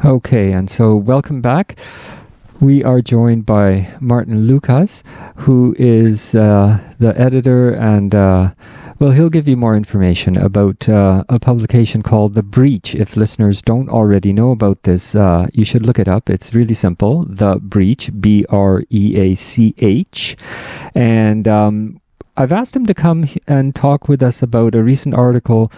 Okay, and so welcome back. We are joined by Martin Lucas, who is the editor, and he'll give you more information about a publication called The Breach. If listeners don't already know about this, you should look it up. It's really simple. The Breach, BREACH. And I've asked him to come and talk with us about a recent article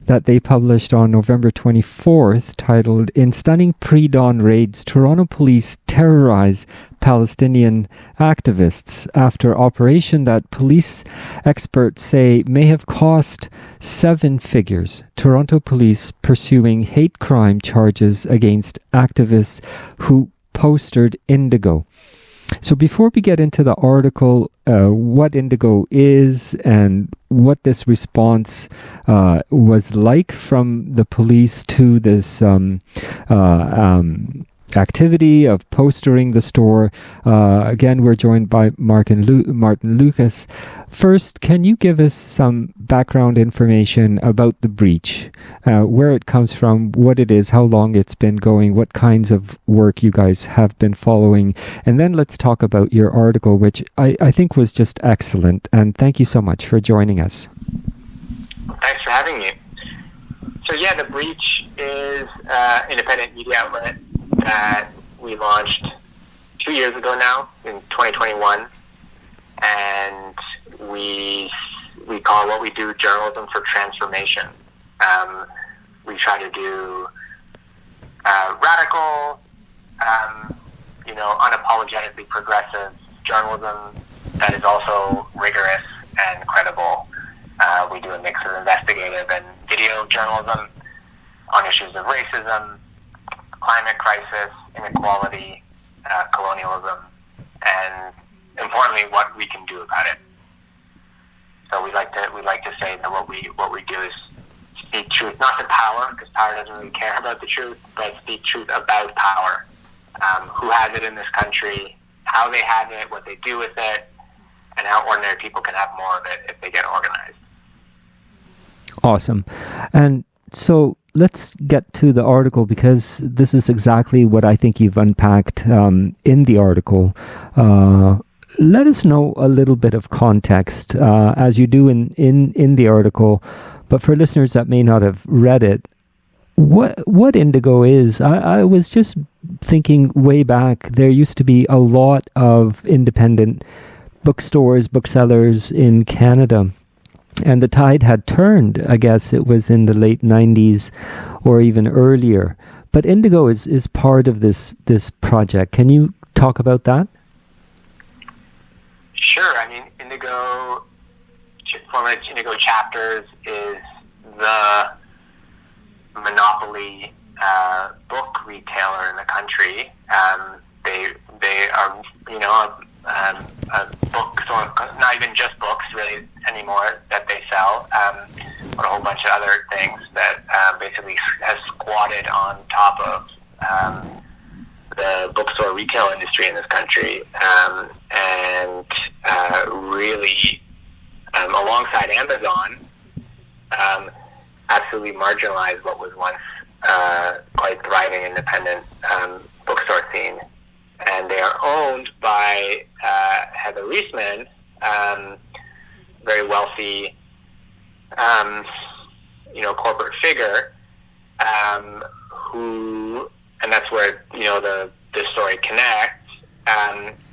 that they published on November 24th, titled, "In Stunning Pre-Dawn Raids, Toronto Police Terrorize Palestinian Activists After Operation That Police Experts Say May Have Cost 7 Figures. Toronto Police Pursuing Hate Crime Charges Against Activists Who Postered Indigo." So before we get into the article, what Indigo is and what this response was like from the police to this activity of postering the store, again, we're joined by Martin Lucas. First, can you give us some background information about The Breach, where it comes from, what it is, how long it's been going, what kinds of work you guys have been following, and then let's talk about your article, which I think was just excellent, and thank you so much for joining us. Thanks for having me. So yeah, The Breach is an independent media outlet that we launched 2 years ago now, in 2021, and we call what we do journalism for transformation. We try to do radical, unapologetically progressive journalism that is also rigorous and credible. We do a mix of investigative and video journalism on issues of racism, climate crisis, inequality, colonialism, and importantly, what we can do about it. So we like to say that what we do is speak truth, not to power, because power doesn't really care about the truth, but speak truth about power. Who has it in this country, how they have it, what they do with it, and how ordinary people can have more of it if they get organized. Awesome. And so let's get to the article, because this is exactly what I think you've unpacked in the article. Let us know a little bit of context, as you do in the article, but for listeners that may not have read it, what Indigo is. I was just thinking way back, there used to be a lot of independent bookstores, booksellers in Canada. And the tide had turned. I guess it was in the late 90s or even earlier. But Indigo is part of this project. Can you talk about that? Sure. I mean, one of its Indigo chapters is the monopoly book retailer in the country. They are, a bookstore, not even just books really anymore that they sell, but a whole bunch of other things that basically has squatted on top of the bookstore retail industry in this country, and really, alongside Amazon, absolutely marginalized what was once quite thriving independent bookstore scene. And they are owned by Heather Reisman, very wealthy, corporate figure, who, and that's where the story connects,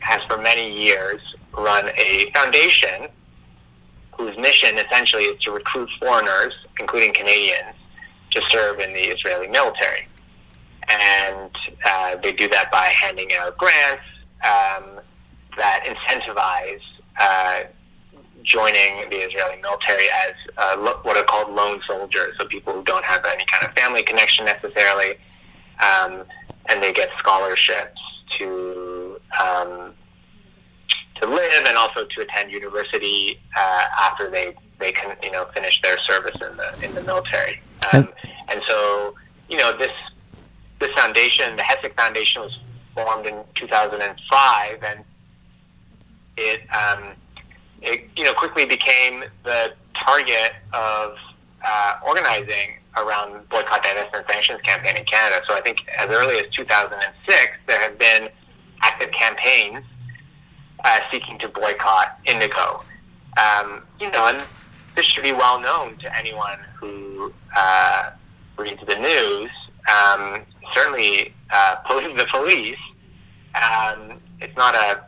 has for many years run a foundation whose mission essentially is to recruit foreigners, including Canadians, to serve in the Israeli military. And they do that by handing out grants that incentivize joining the Israeli military as what are called lone soldiers, so people who don't have any kind of family connection necessarily, and they get scholarships to live and also to attend university after they can finish their service in the military. And so this foundation, the Hesek Foundation, was formed in 2005, and it quickly became the target of organizing around boycott, divestment, sanctions campaign in Canada. So I think as early as 2006, there have been active campaigns seeking to boycott Indigo. And this should be well known to anyone who reads the news. Certainly, the police. It's not a,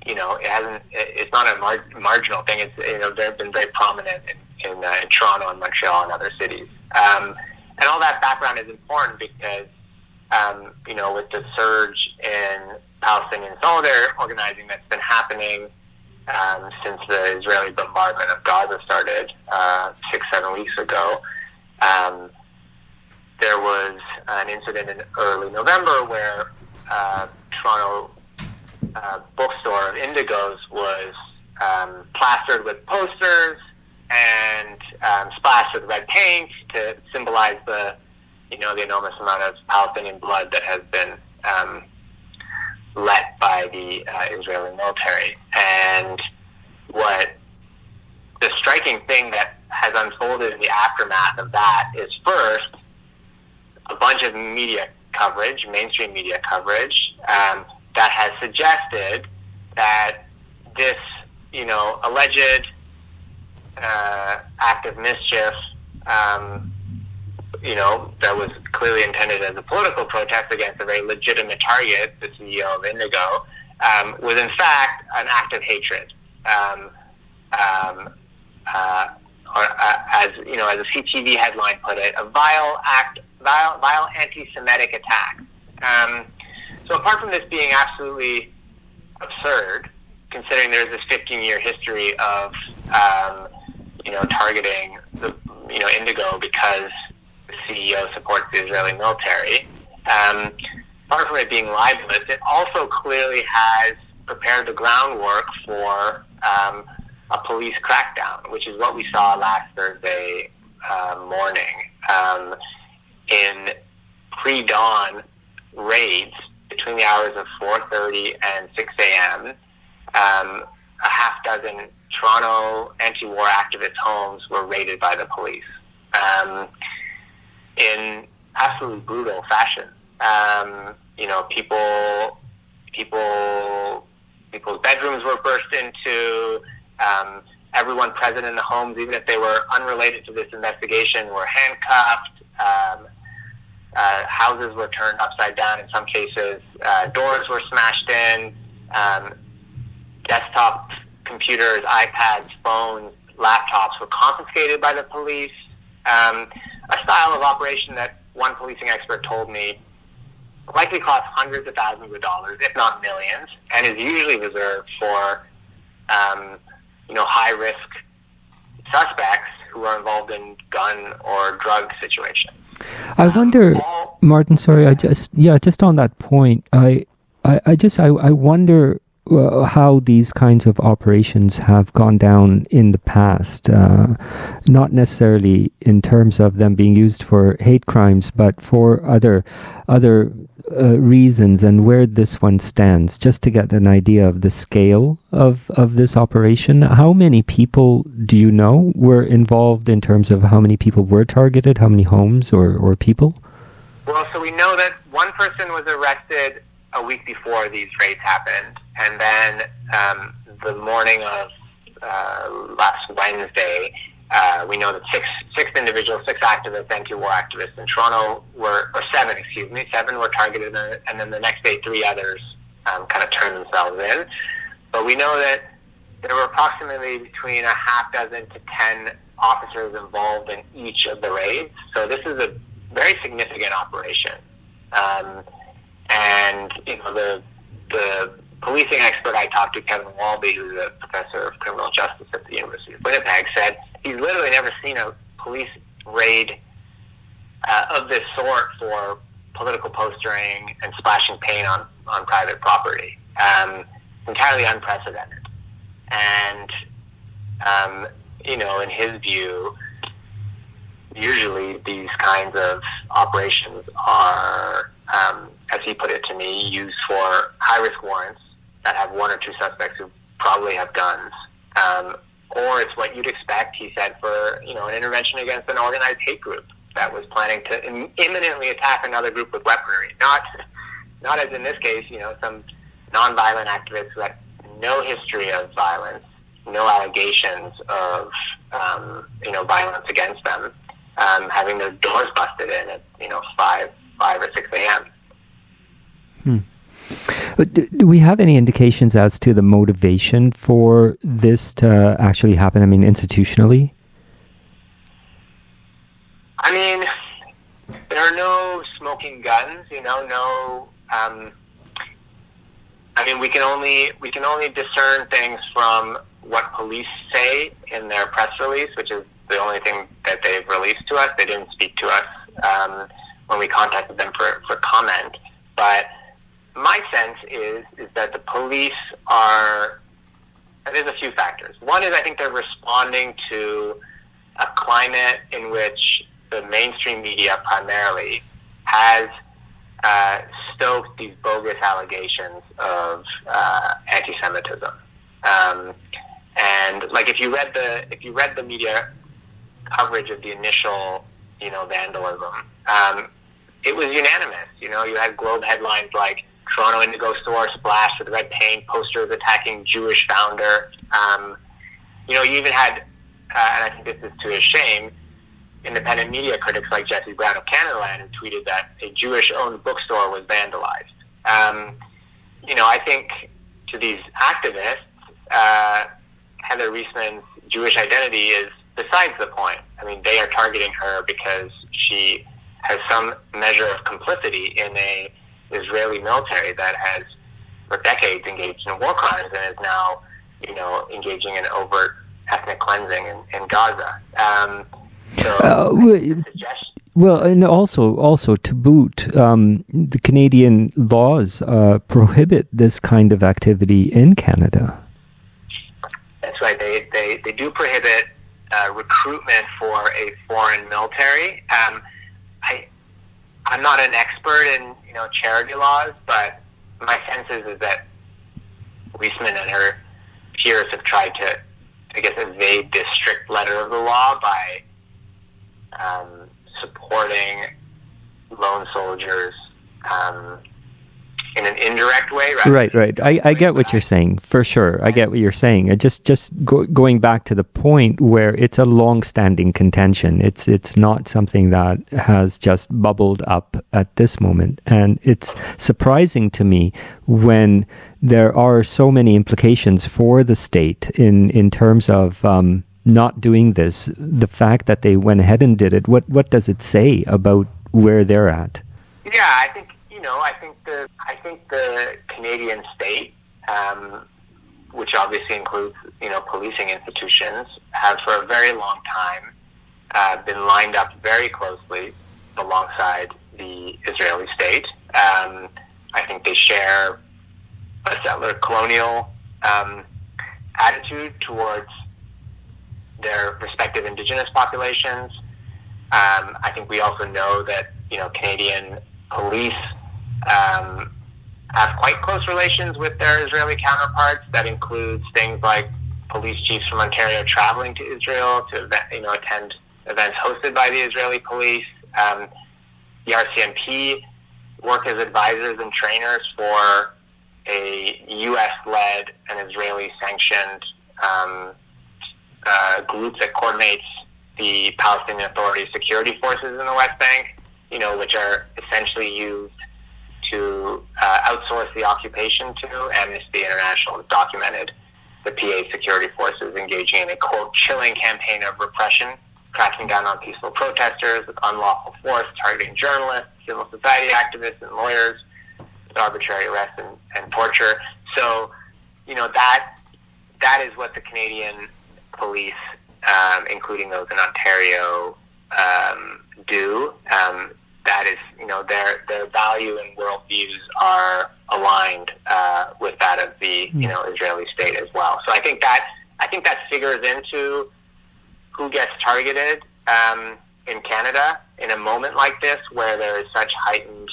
it's not a marginal thing. It's, they've been very prominent in Toronto and Montreal and other cities. And all that background is important because, with the surge in Palestinian solidarity organizing that's been happening since the Israeli bombardment of Gaza started 6-7 weeks ago, there was an incident in early November where Toronto bookstore of Indigo's was plastered with posters and splashed with red paint to symbolize the enormous amount of Palestinian blood that has been let by the Israeli military. And what the striking thing that has unfolded in the aftermath of that is, first, a bunch of media coverage, mainstream media coverage, that has suggested that this, alleged act of mischief, that was clearly intended as a political protest against a very legitimate target, the CEO of Indigo, was in fact an act of hatred. Or as a CTV headline put it, a vile antisemitic attack. So apart from this being absolutely absurd, considering there's this 15-year history of targeting the Indigo because the CEO supports the Israeli military, apart from it being libelous, it also clearly has prepared the groundwork for a police crackdown, which is what we saw last Thursday morning in pre-dawn raids between the hours of 4:30 and 6 a.m. A half dozen Toronto anti-war activist homes were raided by the police in absolutely brutal fashion. People's bedrooms were burst into. Everyone present in the homes, even if they were unrelated to this investigation, were handcuffed. Houses were turned upside down in some cases. Doors were smashed in. Desktop computers, iPads, phones, laptops were confiscated by the police. A style of operation that one policing expert told me likely costs hundreds of thousands of dollars, if not millions, and is usually reserved for high-risk suspects who are involved in gun or drug situations. I wonder, Martin. Sorry, just on that point, I wonder how these kinds of operations have gone down in the past. Not necessarily in terms of them being used for hate crimes, but for other reasons, and where this one stands, just to get an idea of the scale of this operation. How many people do you know were involved in terms of how many people were targeted, how many homes or people? Well, so we know that one person was arrested a week before these raids happened, and then the morning of last Wednesday, we know that six individuals, six activists, anti-war activists in Toronto seven were targeted, and then the next day 3 others kind of turned themselves in. But we know that there were approximately between a half dozen to 10 officers involved in each of the raids. So this is a very significant operation. And the policing expert I talked to, Kevin Walby, who's a professor of criminal justice at the University of Winnipeg, said he's literally never seen a police raid of this sort for political postering and splashing paint on private property. Entirely unprecedented. And, in his view, usually these kinds of operations are, as he put it to me, used for high-risk warrants that have 1 or 2 suspects who probably have guns, or it's what you'd expect, he said, for an intervention against an organized hate group that was planning to imminently attack another group with weaponry. Not as in this case, some nonviolent activists who had no history of violence, no allegations of violence against them, having their doors busted in at 5 or 6 a.m. Do we have any indications as to the motivation for this to actually happen? I mean, institutionally? I mean, there are no smoking guns, no. We can only discern things from what police say in their press release, which is the only thing that they've released to us. They didn't speak to us when we contacted them for comment. But my sense is that the police are, and there's a few factors. One is I think they're responding to a climate in which the mainstream media primarily has stoked these bogus allegations of anti-Semitism. And like if you read the media coverage of the initial vandalism, it was unanimous. You had Globe headlines like Toronto Indigo store splashed with red paint, posters attacking Jewish founder. You even had, and I think this is to his shame, independent media critics like Jesse Brown of Canadaland who tweeted that a Jewish-owned bookstore was vandalized. I think to these activists, Heather Reisman's Jewish identity is besides the point. I mean, they are targeting her because she has some measure of complicity in a Israeli military that has for decades engaged in war crimes and is now, engaging in overt ethnic cleansing in Gaza. Well, and also to boot, the Canadian laws prohibit this kind of activity in Canada. That's right. They do prohibit recruitment for a foreign military. I'm not an expert in charity laws, but my sense is that Reisman and her peers have tried to, evade this strict letter of the law by supporting lone soldiers in an indirect way. Right. I get what you're saying, for sure. I get what you're saying. Just going back to the point where it's a long-standing contention. It's not something that has just bubbled up at this moment. And it's surprising to me when there are so many implications for the state in terms of not doing this. The fact that they went ahead and did it, what does it say about where they're at? Yeah, I think the Canadian state, which obviously includes policing institutions, have for a very long time been lined up very closely alongside the Israeli state. I think they share a settler colonial attitude towards their respective indigenous populations. I think we also know that Canadian police have quite close relations with their Israeli counterparts. That includes things like police chiefs from Ontario traveling to Israel to attend events hosted by the Israeli police. The RCMP work as advisors and trainers for a U.S.-led and Israeli-sanctioned group that coordinates the Palestinian Authority security forces in the West Bank, which are essentially used to outsource the occupation to. Amnesty International has documented the PA security forces engaging in a, quote, chilling campaign of repression, cracking down on peaceful protesters with unlawful force, targeting journalists, civil society activists, and lawyers with arbitrary arrests and torture. So, that is what the Canadian police, including those in Ontario, do. That is, their value and worldviews are aligned with that of the Israeli state as well. So I think that figures into who gets targeted in Canada in a moment like this, where there is such heightened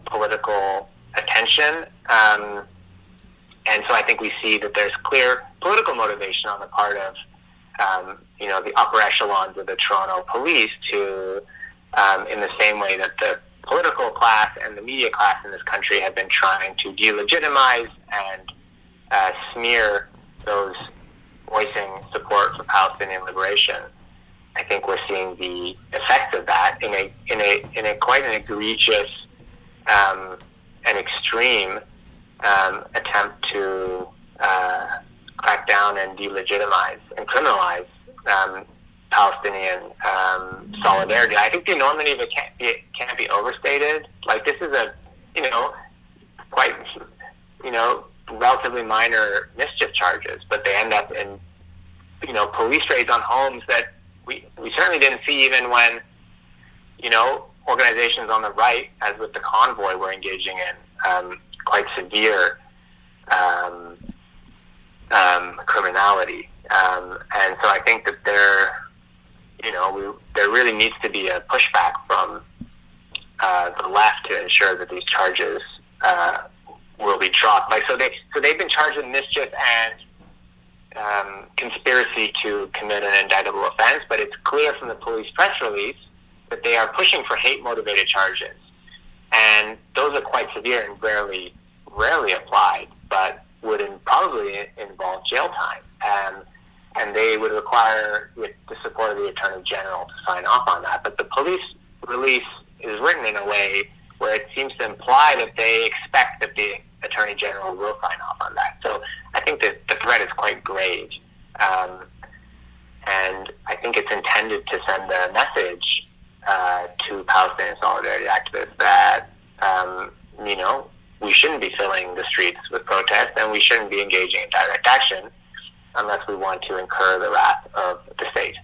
political attention. And so I think we see that there's clear political motivation on the part of the upper echelons of the Toronto police to, in the same way that the political class and the media class in this country have been trying to delegitimize and smear those voicing support for Palestinian liberation. I think we're seeing the effects of that in a quite an egregious and extreme attempt to crack down and delegitimize and criminalize Palestinian solidarity. I think the enormity of it can't be overstated. Like, this is a quite relatively minor mischief charges, but they end up in police raids on homes that we certainly didn't see even when organizations on the right, as with the convoy, were engaging in quite severe criminality. And so I think that there really needs to be a pushback from the left to ensure that these charges will be dropped. So they've been charged with mischief and conspiracy to commit an indictable offense, but it's clear from the police press release that they are pushing for hate-motivated charges. And those are quite severe and rarely applied, but would probably involve jail time. And they would require the support of the Attorney General to sign off on that. But the police release is written in a way where it seems to imply that they expect that the Attorney General will sign off on that. So I think that the threat is quite grave. And I think it's intended to send a message to Palestinian solidarity activists that, we shouldn't be filling the streets with protests, and we shouldn't be engaging in direct action unless we want to incur the wrath of the state.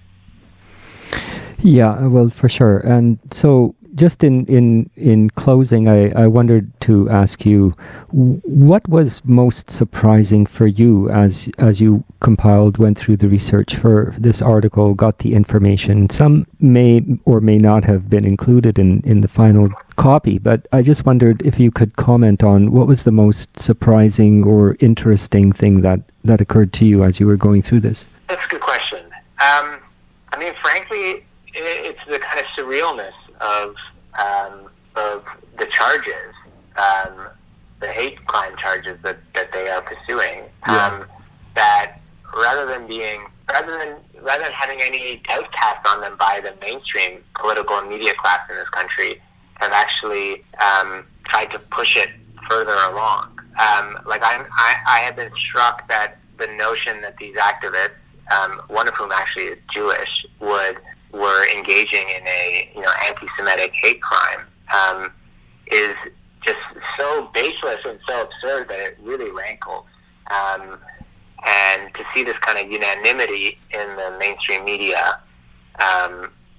Yeah, well, for sure. And so just in closing, I wanted to ask you, what was most surprising for you as you went through the research for this article, got the information? Some may or may not have been included in the final copy, but I just wondered if you could comment on what was the most surprising or interesting thing that occurred to you as you were going through this. That's a good question. Frankly, it's the kind of surrealness of the charges, the hate crime charges that they are pursuing. That rather than having any doubt cast on them by the mainstream political and media class in this country, have actually tried to push it further along. I have been struck that the notion that these activists, one of whom actually is Jewish, were engaging in a anti-Semitic hate crime is just so baseless and so absurd that it really rankles. And to see this kind of unanimity in the mainstream media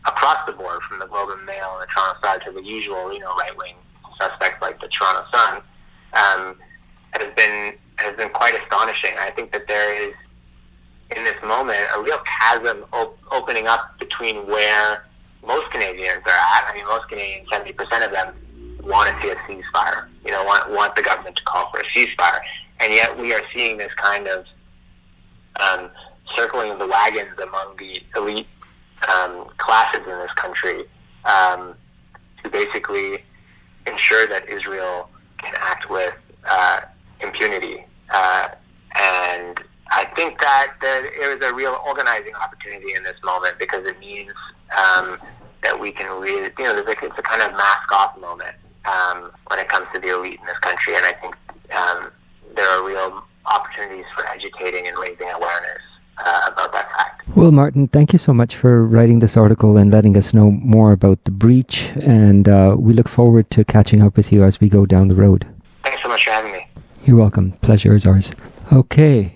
across the board, from the Globe and Mail and the Toronto Star to the usual right-wing suspects like the Toronto Sun, has been quite astonishing. I think that there is, in this moment, a real chasm opening up between where most Canadians are at. Most Canadians, 70% of them, want to see a ceasefire, want the government to call for a ceasefire. And yet we are seeing this kind of circling of the wagons among the elite classes in this country to basically ensure that Israel can act with impunity. And I think that there is a real organizing opportunity in this moment, because it means that we can really, it's a kind of mask-off moment when it comes to the elite in this country. And I think there are real opportunities for educating and raising awareness about that fact. Well, Martin, thank you so much for writing this article and letting us know more about the breach. And we look forward to catching up with you as we go down the road. Thanks so much for having me. You're welcome. Pleasure is ours. Okay.